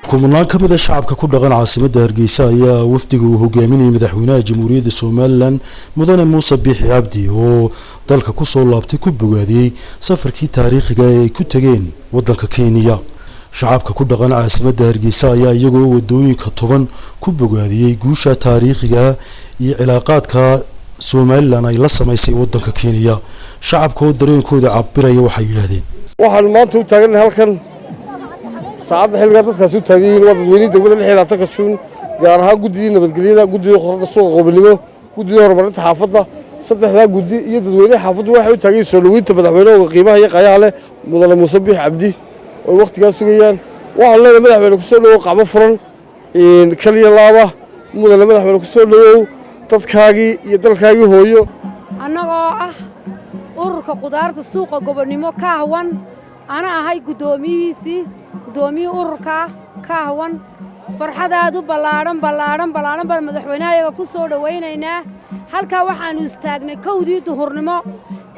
kumanaan ka mid ah shacabka ku dhaqan caasimadda Hargeysa ayaa wafdiga uu hogaaminayay madaxweynaha Jamhuuriyadda Soomaaliland Mudane Muuse Biixi Cabdi oo dalka ku soo laabtay ku bogaadiyay safarkii taariikhiga ah ee ay ku tageen waddanka Kenya. shacabka ku dhaqan caasimadda Hargeysa ayaa iyagoo wadooyinka toban ku bogaadiyay guusha taariikhiga ah iyo cilaaqaadka Soomaaliland ay la samaysay waddanka Kenya. shacabka oo dareenkooda cabiraya waxay yiraahdeen waxaan maanta u taaganahay halkan saacada xilliga dadkaas u taagayeen wadadweynaha degmada lixda ka shuun gaar ahaan guddiga nabadgelyada guddiga qorada suuqa gobolnimo guddiga horumarinta xaafadda saddexda guddi iyo dadweynaha xaafaddu waxay u taagayeen soo dhaweynta madaxweynaha qiimaha iyo qayaha leh Mudane Muuse Biixi Cabdi oo waqtigaas sugayaan waxaan leenahay madaxweyne ku soo dhawow qacmo furan kaliya laaba mudane madaxweyne ku soo dhawow dadkaagii iyo dalkaagii hooyo annagoo ah ururka qudaarta suuqa gobolnimo ka hawan ana ahay gudoomiyihiisii gudoomiye ururka ka hawan farxadaadu ballaaran bal madaxweynaha ku soo dhaweynaynaa halka waxaanu istaagnay kowdii duhurnimo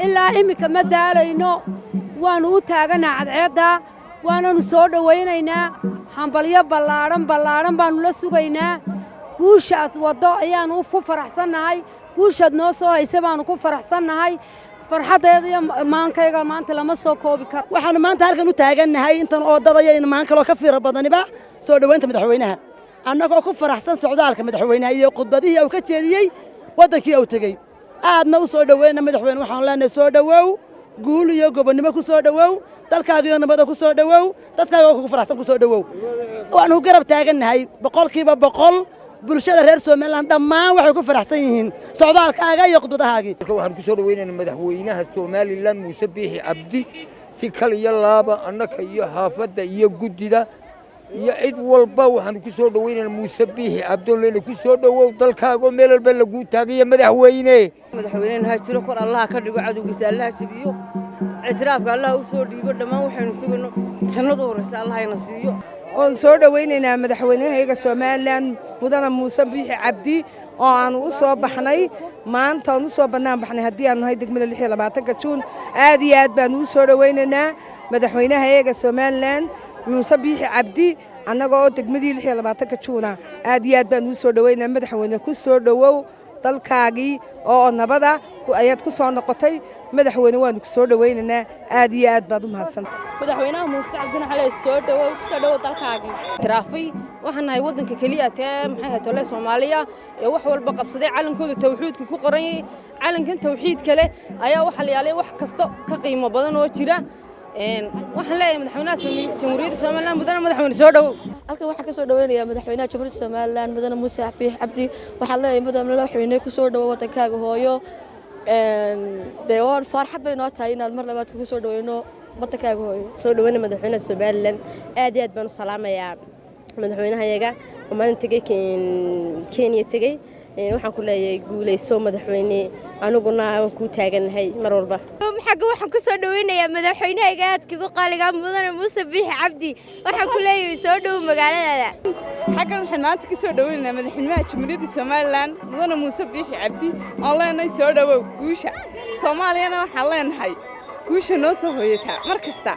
ilaa imika ma daalayno waanu u taaganaa cadceedda waananu soo dhaweynaynaa hambalyo ballaaran baanu la sugaynaa guushaad wado ayaanu ku faraxsannahay guushaad noo soo haysa baanu ku faraxsannahay farxadeeda iyo maankayga maanta lama soo koobi karo waxaan maanta halkan u taaganahay intan oo dadaya in maan kale ka fiiro badaniba soo dhaweynta madaxweynaha annagoo ku faraxsan socdaalka madaxweynaha iyo khudbadihii uu ka jeediyay wadankii uu tagay aadna u soo dhaweynaa madaxweyne waxaan leenahay soo dhawow guul iyo gobonimo ku soo dhawow dalkaaga nabada ku soo dhawow dadkaaga ku faraxsan ku soo dhawow waanu garab taaganahay boqolkiiba boqol bulshada reer Soomaaliland dhammaan waxay ku faraxsan yihiin socdaalkaaga iyo khudbadahaagii waxaan ku soo dhaweynaynaa madaxweynaha Soomaaliland Muuse Biixi Cabdi si kaliya laaba annaka iyo xaafadda iyo guddida iyo cid walba waxaan ku soo dhaweynaynaa Muuse Biixi Cabdi oo ku soo dhawow dalkaaga meel walba lagu taagay madaxweynaha jiro kor Allah ka dhigo cadowgiisa Allah jabiyo ictiraafka Allah u soo dhiibo dhammaan waxaynu sugayno jannada horeysa Allah ayna siiyo oo soo dhaweynaynaa madaxweynaha Soomaaliland Mudane Muuse Biixi Cabdi oo aan u soo baxnay maanta aan u soo banaan baxnay hadii aan nahay degmada 26 Juun aad iyo aad baan u soo dhaweynaynaa madaxweynaha Soomaaliland Muuse Biixi Cabdi annagoo degmadii 26 Juun aad iyo aad baan u soo dhaweynaynaa madaxweyne ku soo dhawow dalkaagii oo nabada ayaad ku soo noqotay madaxweyne waan ku soo dhaweynaynaa aad iyo aad baad u mahadsan madaxweynaha Muuse Cabdi xalay soo dhawow dalkaagii tiraafay waxaan nahay wadanka kaliya maxay hatole Soomaaliya ee wax walba qabsaday calankooda tawxiidku ku qoran yahay calankan tawxiid kale ayaa waxa la yaalay wax kasta ka qiimo badan oo jira waxaan leeyahay madaxweynaha Jamhuuriyadda Soomaaliland Mudane madaxweyne soo dhawow halka waxa ka soo dhaweynaya madaxweynaha Jamhuuriyadda Soomaaliland Mudane Muuse Biixi Cabdi waxaan leeyahay madaxweyne ku soo dhawow wadankaaga hooyo deewaan farxad bay noo tahay inaad mar labaad ku soo dhaweyno wadankaaga hooyo soo dhaweynaa madaxweynaha Soomaaliland aad iyo aad baan u salaamayaa madaxweynaha oo maanta tagay Kenya tagay waxaan ku leeyahay guuleyso madaxweyne aniguna aan ku taaganahay mar walba waxaan ku soo dhaweynayaa madaxweynaha aadkiga qaaliga Mudane Muuse Biixi Cabdi waxaan ku leeyahay soo dhaw magaalada xagan waxaan maanta ka soo dhaweynayaa madaxweynaha Jamhuuriyadda Soomaaliland Mudane Muuse Biixi Cabdi oo leenahay soo dhawow guusha Soomaaliyana waxaan leenahay guusha noo soo hooyata mar kasta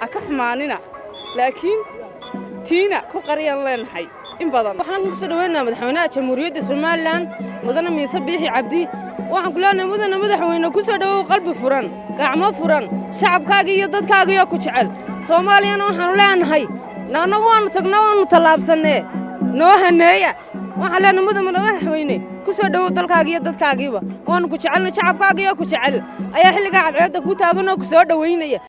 aka xumaanina laakiin tiina ku qariyaan leenahay in badan waxaan ku soo dhaweynayaa madaxweynaha Jamhuuriyadda Soomaaliland Mudane Muuse Biixi Cabdi waxaan ku leenahay mudane madaxweyne ku soo dhawow qalbi furan gacmo furan shacabkaaga iyo dadkaaga ku jecel Soomaaliyana waxaan leenahay naanagu waanu tagnaa waanu talaabsanee noo haneeya waxaan leenahay mudane madaxweyne ku soo dhawow dalkaaga iyo dadkaagiiba waanu ku jecelnay shacabkaaga ku jecel ayaa xilliga cadceedda ku taagan oo ku soo dhaweynaya